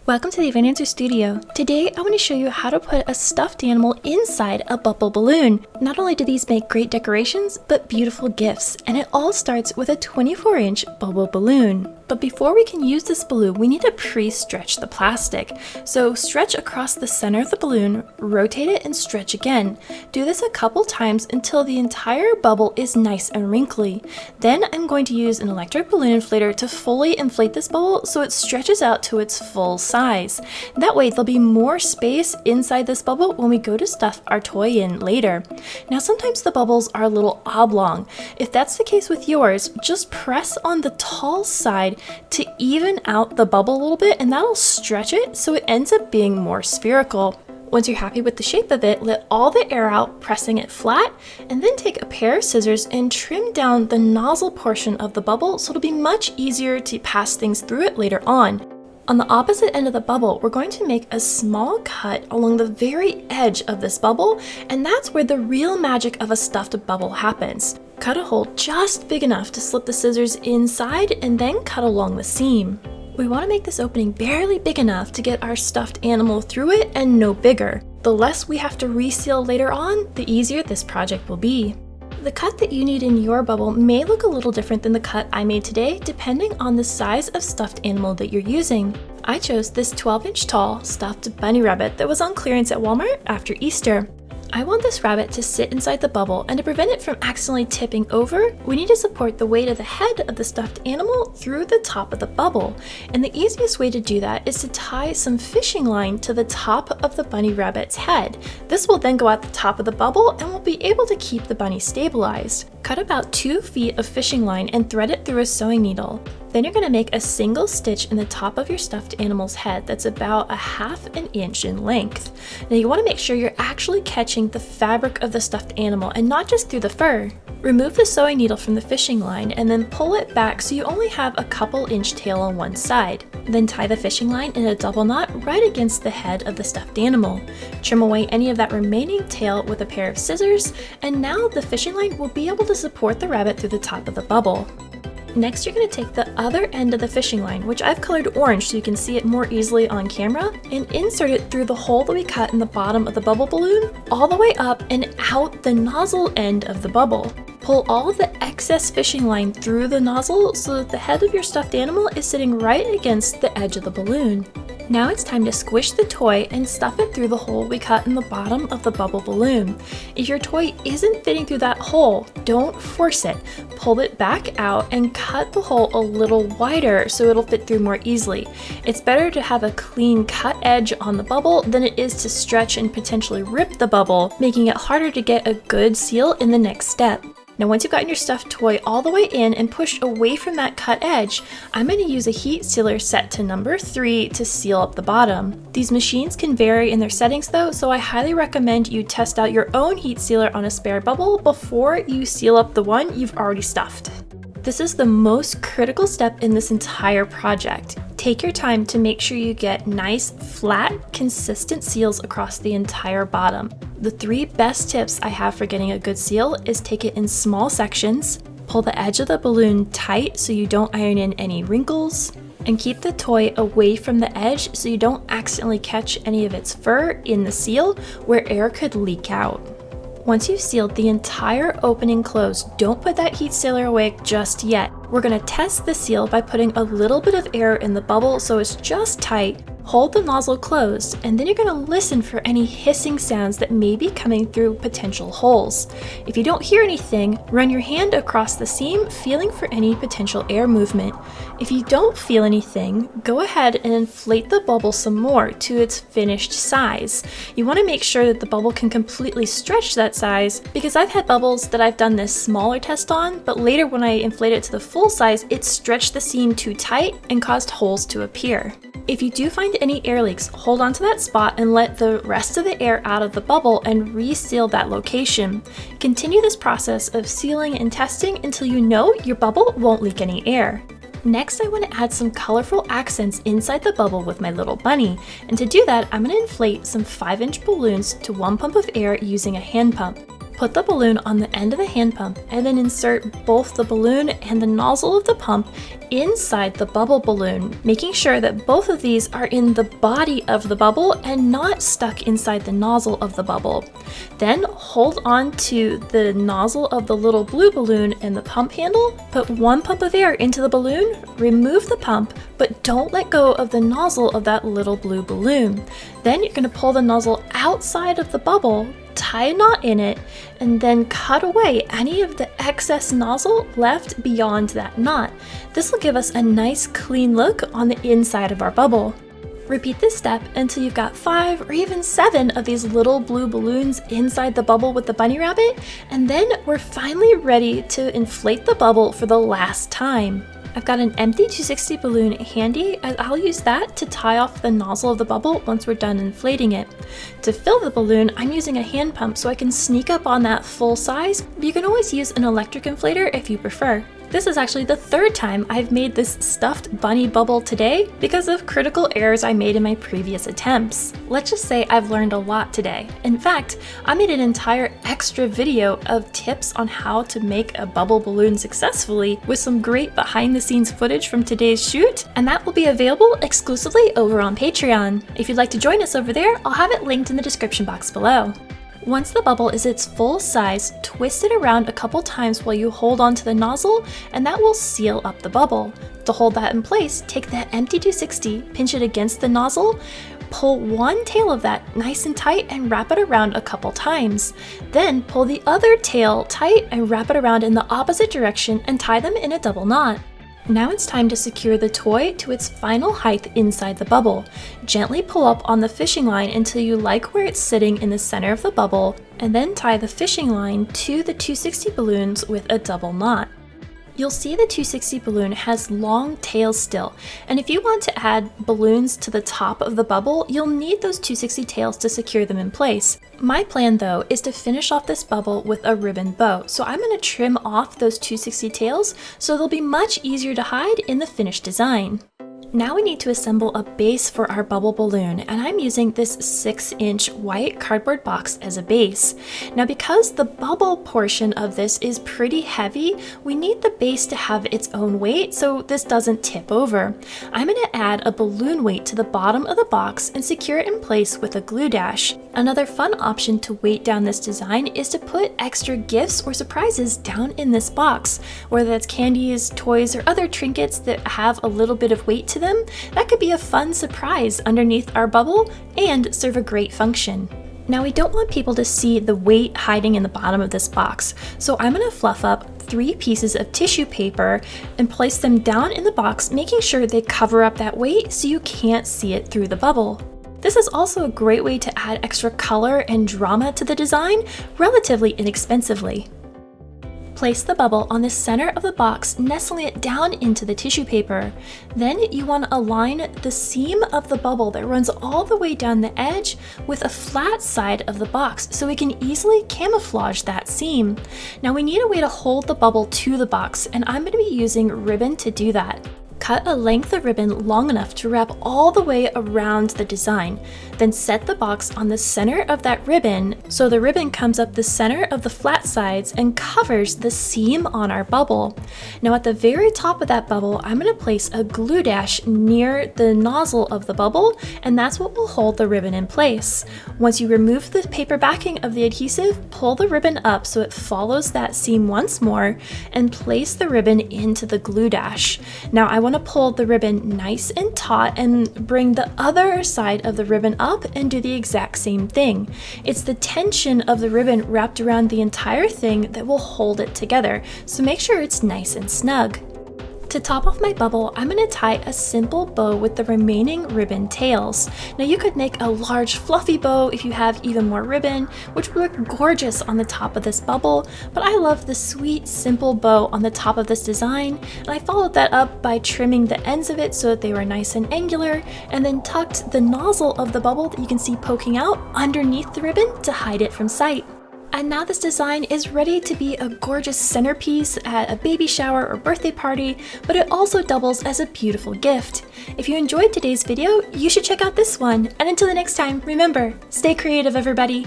Welcome to the Event Answer Studio. Today I want to show you how to put a stuffed animal inside a bubble balloon. Not only do these make great decorations, but beautiful gifts, and it all starts with a 24-inch Bobo balloon. But before we can use this balloon, we need to pre-stretch the plastic. So stretch across the center of the balloon, rotate it, and stretch again. Do this a couple times until the entire bubble is nice and wrinkly. Then I'm going to use an electric balloon inflator to fully inflate this bubble so it stretches out to its full size. That way there'll be more space inside this bubble when we go to stuff our toy in later. Now sometimes the bubbles are a little oblong. If that's the case with yours, just press on the tall side to even out the bubble a little bit, and that'll stretch it so it ends up being more spherical. Once you're happy with the shape of it, let all the air out, pressing it flat, and then take a pair of scissors and trim down the nozzle portion of the bubble so it'll be much easier to pass things through it later on. On the opposite end of the bubble, we're going to make a small cut along the very edge of this bubble, and that's where the real magic of a stuffed bubble happens. Cut a hole just big enough to slip the scissors inside and then cut along the seam. We want to make this opening barely big enough to get our stuffed animal through it and no bigger. The less we have to reseal later on, the easier this project will be. The cut that you need in your bubble may look a little different than the cut I made today, depending on the size of stuffed animal that you're using. I chose this 12-inch tall stuffed bunny rabbit that was on clearance at Walmart after Easter. I want this rabbit to sit inside the bubble, and to prevent it from accidentally tipping over, we need to support the weight of the head of the stuffed animal through the top of the bubble. And the easiest way to do that is to tie some fishing line to the top of the bunny rabbit's head. This will then go at the top of the bubble and will be able to keep the bunny stabilized. Cut about 2 feet of fishing line and thread it through a sewing needle. Then you're going to make a single stitch in the top of your stuffed animal's head that's about 1/2 inch in length. Now you want to make sure you're actually catching the fabric of the stuffed animal and not just through the fur. Remove the sewing needle from the fishing line and then pull it back so you only have a couple inch tail on one side. Then tie the fishing line in a double knot right against the head of the stuffed animal. Trim away any of that remaining tail with a pair of scissors, and now the fishing line will be able to support the rabbit through the top of the bubble. Next, you're going to take the other end of the fishing line, which I've colored orange so you can see it more easily on camera, and insert it through the hole that we cut in the bottom of the bubble balloon, all the way up and out the nozzle end of the bubble. Pull all of the excess fishing line through the nozzle so that the head of your stuffed animal is sitting right against the edge of the balloon. Now it's time to squish the toy and stuff it through the hole we cut in the bottom of the bubble balloon. If your toy isn't fitting through that hole, don't force it. Pull it back out and cut the hole a little wider so it'll fit through more easily. It's better to have a clean cut edge on the bubble than it is to stretch and potentially rip the bubble, making it harder to get a good seal in the next step. Now once you've gotten your stuffed toy all the way in and pushed away from that cut edge, I'm going to use a heat sealer set to number 3 to seal up the bottom. These machines can vary in their settings though, so I highly recommend you test out your own heat sealer on a spare bubble before you seal up the one you've already stuffed. This is the most critical step in this entire project. Take your time to make sure you get nice, flat, consistent seals across the entire bottom. The 3 best tips I have for getting a good seal is take it in small sections, pull the edge of the balloon tight so you don't iron in any wrinkles, and keep the toy away from the edge so you don't accidentally catch any of its fur in the seal where air could leak out. Once you've sealed the entire opening closed, don't put that heat sealer away just yet. We're going to test the seal by putting a little bit of air in the bubble so it's just tight. Hold the nozzle closed, and then you're going to listen for any hissing sounds that may be coming through potential holes. If you don't hear anything, run your hand across the seam, feeling for any potential air movement. If you don't feel anything, go ahead and inflate the bubble some more to its finished size. You want to make sure that the bubble can completely stretch that size, because I've had bubbles that I've done this smaller test on, but later when I inflate it to the full size, it stretched the seam too tight and caused holes to appear. If you do find any air leaks, hold on to that spot and let the rest of the air out of the bubble and reseal that location. Continue this process of sealing and testing until you know your bubble won't leak any air. Next, I want to add some colorful accents inside the bubble with my little bunny. And to do that, I'm going to inflate some 5-inch balloons to 1 pump of air using a hand pump. Put the balloon on the end of the hand pump and then insert both the balloon and the nozzle of the pump inside the bubble balloon, making sure that both of these are in the body of the bubble and not stuck inside the nozzle of the bubble. Then hold on to the nozzle of the little blue balloon and the pump handle, put one pump of air into the balloon, remove the pump, but don't let go of the nozzle of that little blue balloon. Then you're going to pull the nozzle outside of the bubble, tie a knot in it, and then cut away any of the excess nozzle left beyond that knot. This will give us a nice clean look on the inside of our bubble. Repeat this step until you've got 5 or even 7 of these little blue balloons inside the bubble with the bunny rabbit, and then we're finally ready to inflate the bubble for the last time. I've got an empty 260 balloon handy, as I'll use that to tie off the nozzle of the bubble once we're done inflating it. To fill the balloon, I'm using a hand pump so I can sneak up on that full size, but you can always use an electric inflator if you prefer. This is actually the 3rd time I've made this stuffed bunny bubble today because of critical errors I made in my previous attempts. Let's just say I've learned a lot today. In fact, I made an entire extra video of tips on how to make a bubble balloon successfully with some great behind the scenes footage from today's shoot, and that will be available exclusively over on Patreon. If you'd like to join us over there, I'll have it linked in the description box below. Once the bubble is its full size, twist it around a couple times while you hold onto the nozzle, and that will seal up the bubble. To hold that in place, take that empty 260, pinch it against the nozzle, pull one tail of that nice and tight and wrap it around a couple times. Then pull the other tail tight and wrap it around in the opposite direction and tie them in a double knot. Now it's time to secure the toy to its final height inside the bubble. Gently pull up on the fishing line until you like where it's sitting in the center of the bubble, and then tie the fishing line to the 260 balloons with a double knot. You'll see the 260 balloon has long tails still, and if you want to add balloons to the top of the bubble, you'll need those 260 tails to secure them in place. My plan though is to finish off this bubble with a ribbon bow, so I'm going to trim off those 260 tails so they'll be much easier to hide in the finished design. Now we need to assemble a base for our bubble balloon, and I'm using this 6-inch white cardboard box as a base. Now because the bubble portion of this is pretty heavy, we need the base to have its own weight so this doesn't tip over. I'm going to add a balloon weight to the bottom of the box and secure it in place with a glue dash. Another fun option to weight down this design is to put extra gifts or surprises down in this box, whether that's candies, toys, or other trinkets that have a little bit of weight to them. That could be a fun surprise underneath our bubble and serve a great function. Now we don't want people to see the weight hiding in the bottom of this box, so I'm going to fluff up 3 pieces of tissue paper and place them down in the box, making sure they cover up that weight so you can't see it through the bubble. This is also a great way to add extra color and drama to the design relatively inexpensively. Place the bubble on the center of the box, nestling it down into the tissue paper. Then you want to align the seam of the bubble that runs all the way down the edge with a flat side of the box so we can easily camouflage that seam. Now we need a way to hold the bubble to the box, and I'm going to be using ribbon to do that. Cut a length of ribbon long enough to wrap all the way around the design. Then set the box on the center of that ribbon so the ribbon comes up the center of the flat sides and covers the seam on our bubble. Now at the very top of that bubble, I'm going to place a glue dash near the nozzle of the bubble, and that's what will hold the ribbon in place. Once you remove the paper backing of the adhesive, pull the ribbon up so it follows that seam once more and place the ribbon into the glue dash. Now I want to pull the ribbon nice and taut and bring the other side of the ribbon up and do the exact same thing. It's the tension of the ribbon wrapped around the entire thing that will hold it together, so make sure it's nice and snug. To top off my bubble, I'm going to tie a simple bow with the remaining ribbon tails. Now you could make a large fluffy bow if you have even more ribbon, which would look gorgeous on the top of this bubble, but I love the sweet, simple bow on the top of this design, and I followed that up by trimming the ends of it so that they were nice and angular, and then tucked the nozzle of the bubble that you can see poking out underneath the ribbon to hide it from sight. And now this design is ready to be a gorgeous centerpiece at a baby shower or birthday party, but it also doubles as a beautiful gift. If you enjoyed today's video, you should check out this one. And until the next time, remember, stay creative, everybody.